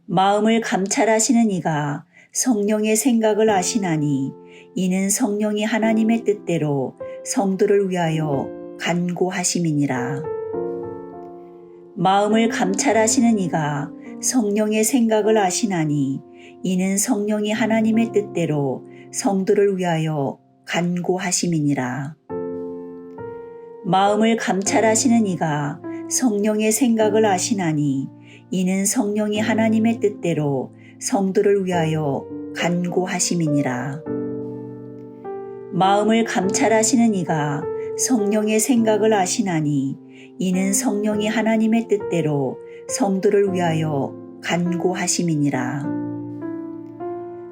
마음을 감찰하시는 이가 성령의 생각을 아시나니 이는 성령이 하나님의 뜻대로 성도를 위하여 간구하심이니라. 마음을 감찰하시는 이가 성령의 생각을 아시나니 이는 성령이 하나님의 뜻대로 성도를 위하여 간구하심이니라. 마음을 감찰하시는 이가 성령의 생각을 아시나니 이는 성령이 하나님의 뜻대로 성도를 위하여 간구하심이니라. 마음을 감찰하시는 이가 성령의 생각을 아시나니 이는 성령이 하나님의 뜻대로 성도를 위하여 간구하심이니라.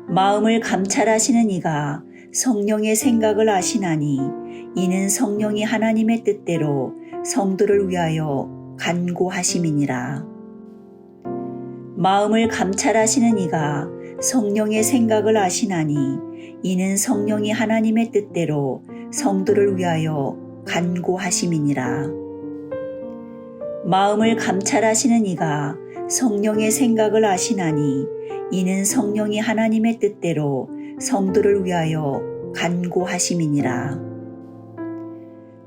마음을 감찰하시는 이가 성령의 생각을 아시나니 이는 성령이 하나님의 뜻대로 성도를 위하여 간구하심이니라. 마음을 감찰하시는 이가 성령의 생각을 아시나니 이는 성령이 하나님의 뜻대로 성도를 위하여 간구하심이니라. 마음을 감찰하시는 이가 성령의 생각을 아시나니 이는 성령이 하나님의 뜻대로 성도를 위하여 간구하심이니라.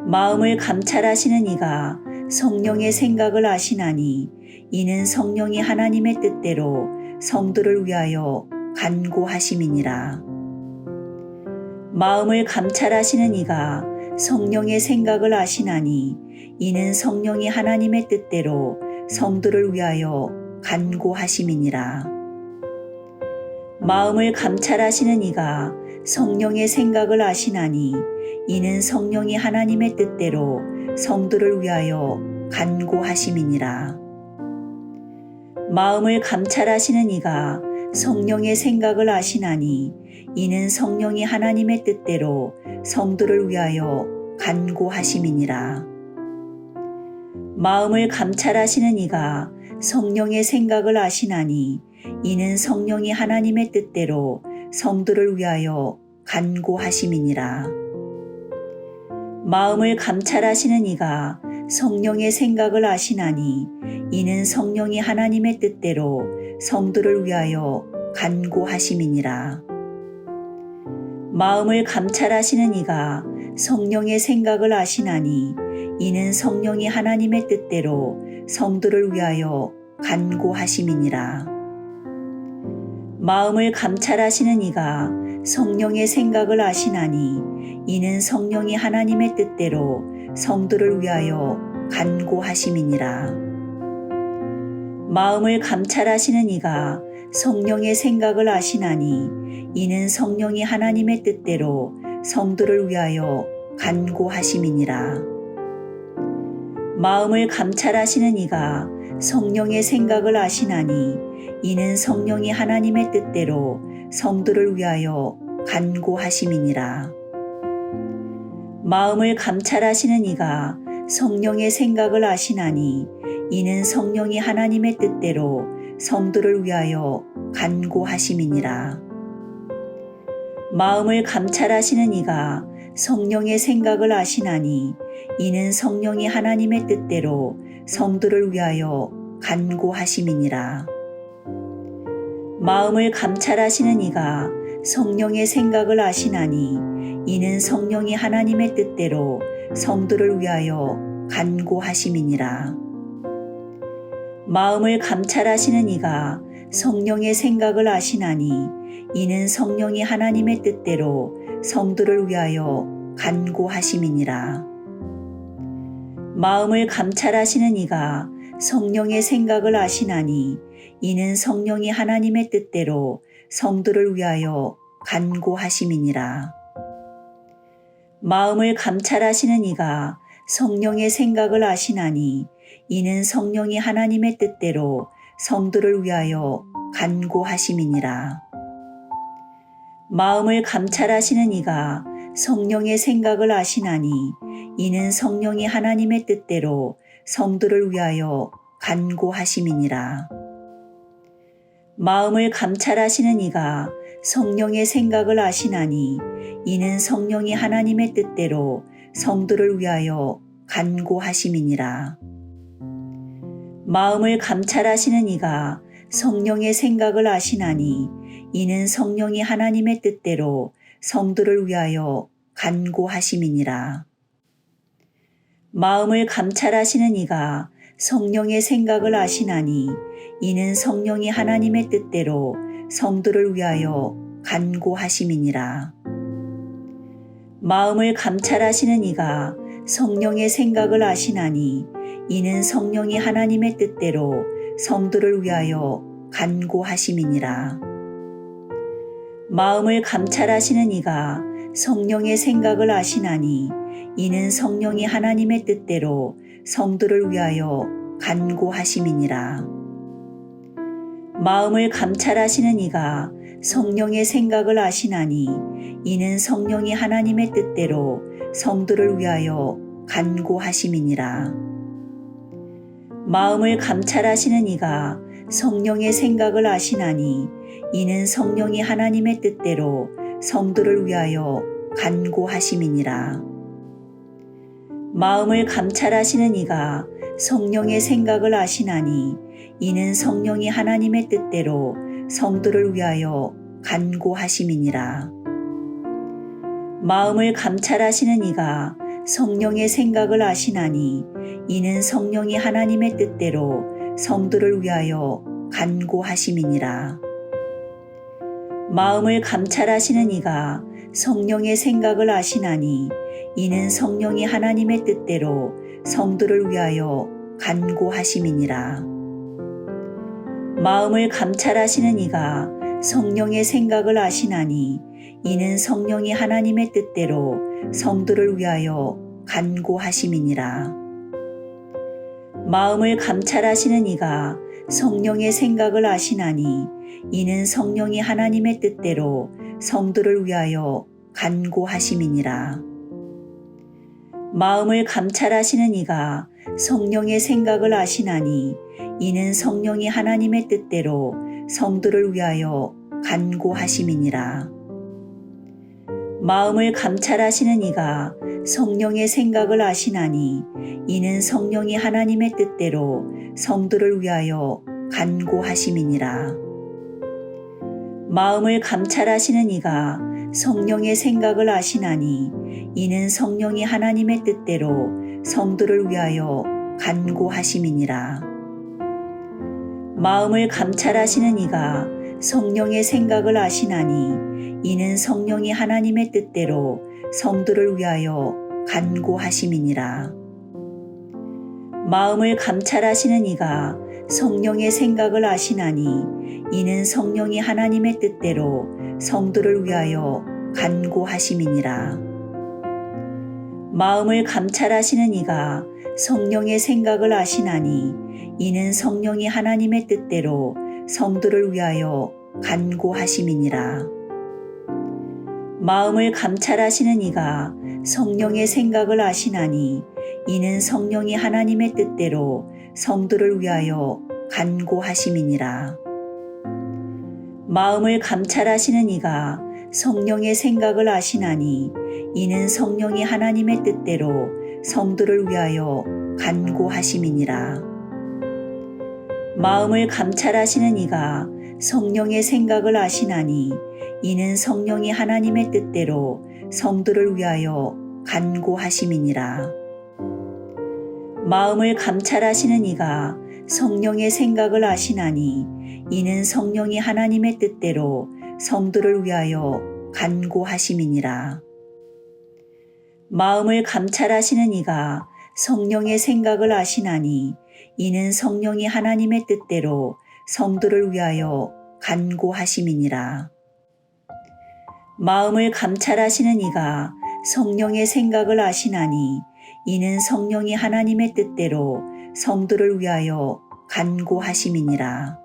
마음을 감찰하시는 이가 성령의 생각을 아시나니 이는 성령이 하나님의 뜻대로 성도를 위하여 간구하심이니라. 마음을 감찰하시는 이가 성령의 생각을 아시나니 이는 성령이 하나님의 뜻대로 성도를 위하여 간구하심이니라. 마음을 감찰하시는 이가 성령의 생각을 아시나니 이는 성령이 하나님의 뜻대로 성도를 위하여 간구하심이니라. 마음을 감찰하시는 이가 성령의 생각을 아시나니 이는 성령이 하나님의 뜻대로 성도를 위하여 간구하심이니라. 마음을 감찰하시는 이가 성령의 생각을 아시나니 이는 성령이 하나님의 뜻대로 성도를 위하여 간구하심이니라. 마음을 감찰하시는 이가 성령의 생각을 아시나니 이는 성령이 하나님의 뜻대로 성도를 위하여 간구하심이니라. 마음을 감찰하시는 이가 성령의 생각을 아시나니 이는 성령이 하나님의 뜻대로 성도를 위하여 간구하심이니라. 마음을 감찰하시는 이가 성령의 생각을 아시나니 이는 성령이 하나님의 뜻대로 성도를 위하여 간구하심이니라. 마음을 감찰하시는 이가 성령의 생각을 아시나니 이는 성령이 하나님의 뜻대로 성도를 위하여 간구하심이니라. 마음을 감찰하시는 이가 성령의 생각을 아시나니 이는 성령이 하나님의 뜻대로 성도를 위하여 간구하심이니라. 마음을 감찰하시는 이가 성령의 생각을 아시나니 이는 성령이 하나님의 뜻대로 성도를 위하여 간구하심이니라. 마음을 감찰하시는 이가 성령의 생각을 아시나니 이는 성령이 하나님의 뜻대로 성도를 위하여 간구하심이니라. 마음을 감찰하시는 이가 성령의 생각을 아시나니 이는 성령이 하나님의 뜻대로 성도를 위하여 간구하심이니라. 마음을 감찰하시는 이가 성령의 생각을 아시나니 이는 성령이 하나님의 뜻대로 성도를 위하여 간구하심이니라. 마음을 감찰하시는 이가 성령의 생각을 아시나니 이는 성령이 하나님의 뜻대로 성도를 위하여 간구하심이니라. 마음을 감찰하시는 이가 성령의 생각을 아시나니 이는 성령이 하나님의 뜻대로 성도를 위하여 간구하심이니라. 마음을 감찰하시는 이가 성령의 생각을 아시나니 이는 성령이 하나님의 뜻대로 성도를 위하여 간구하심이니라. 마음을 감찰하시는 이가 성령의 생각을 아시나니 이는 성령이 하나님의 뜻대로 성도를 위하여 간구하심이니라. 마음을 감찰하시는 이가 성령의 생각을 아시나니 이는 성령이 하나님의 뜻대로 성도를 위하여 간구하심이니라. 마음을 감찰하시는 이가 성령의 생각을 아시나니 이는 성령이 하나님의 뜻대로 성도를 위하여 간구하심이니라. 마음을 감찰하시는 이가 성령의 생각을 아시나니 이는 성령이 하나님의 뜻대로 성도를 위하여 간구하심이니라. 마음을 감찰하시는 이가 성령의 생각을 아시나니 이는 성령이 하나님의 뜻대로 성도를 위하여 간구하심이니라. 마음을 감찰하시는 이가 성령의 생각을 아시나니 이는 성령이 하나님의 뜻대로 성도를 위하여 간구하심이니라. 마음을 감찰하시는 이가 성령의 생각을 아시나니 이는 성령이 하나님의 뜻대로 성도를 위하여 간구하심이니라. 마음을 감찰하시는 이가 성령의 생각을 아시나니 이는 성령이 하나님의 뜻대로 성도를 위하여 간구하심이니라. 마음을 감찰하시는 이가 성령의 생각을 아시나니 이는 성령이 하나님의 뜻대로 성도를 위하여 간구하심이니라. 마음을 감찰하시는 이가 성령의 생각을 아시나니 이는 성령이 하나님의 뜻대로 성도를 위하여 간구하심이니라. 마음을 감찰하시는 이가 성령의 생각을 아시나니 이는 성령이 하나님의 뜻대로 성도를 위하여 간구하심이니라. 마음을 감찰하시는 이가 성령의 생각을 아시나니 이는 성령이 하나님의 뜻대로 성도를 위하여 간구하심이니라. 마음을 감찰하시는 이가 성령의 생각을 아시나니 이는 성령이 하나님의 뜻대로 성도를 위하여 간구하심이니라. 마음을 감찰하시는 이가 성령의 생각을 아시나니 이는 성령이 하나님의 뜻대로 성도를 위하여 간구하심이니라. 마음을 감찰하시는 이가 성령의 생각을 아시나니 이는 성령이 하나님의 뜻대로 성도를 위하여 간구하심이니라. 마음을 감찰하시는 이가 성령의 생각을 아시나니 이는 성령이 하나님의 뜻대로 성도를 위하여 간구하심이니라. 마음을 감찰하시는 이가 성령의 생각을 아시나니 이는 성령이 하나님의 뜻대로 성도를 위하여 간구하심이니라. 마음을 감찰하시는 이가 성령의 생각을 아시나니 이는 성령이 하나님의 뜻대로 성도를 위하여 간구하심이니라. 마음을 감찰하시는 이가 성령의 생각을 아시나니 이는 성령이 하나님의 뜻대로 성도를 위하여 간구하심이니라. 마음을 감찰하시는 이가 성령의 생각을 아시나니 이는 성령이 하나님의 뜻대로 성도를 위하여 간구하심이니라. 마음을 감찰하시는 이가 성령의 생각을 아시나니 이는 성령이 하나님의 뜻대로 성도를 위하여 간구하심이니라. 마음을 감찰하시는 이가 성령의 생각을 아시나니 이는 성령이 하나님의 뜻대로 성도를 위하여 간구하심이니라. 마음을 감찰하시는 이가 성령의 생각을 아시나니 이는 성령이 하나님의 뜻대로 성도를 위하여 간구하심이니라. 마음을 감찰하시는 이가 성령의 생각을 아시나니 이는 성령이 하나님의 뜻대로 성도를 위하여 간구하심이니라.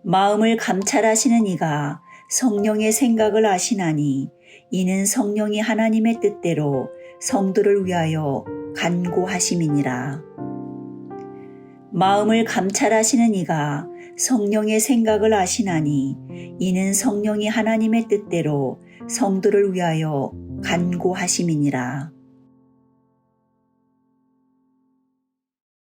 마음을 감찰하시는 이가 성령의 생각을 아시나니 이는 성령이 하나님의 뜻대로 성도를 위하여 간구하심이니라. 마음을 감찰하시는 이가 성령의 생각을 아시나니 이는 성령이 하나님의 뜻대로 성도를 위하여 간구하심이니라.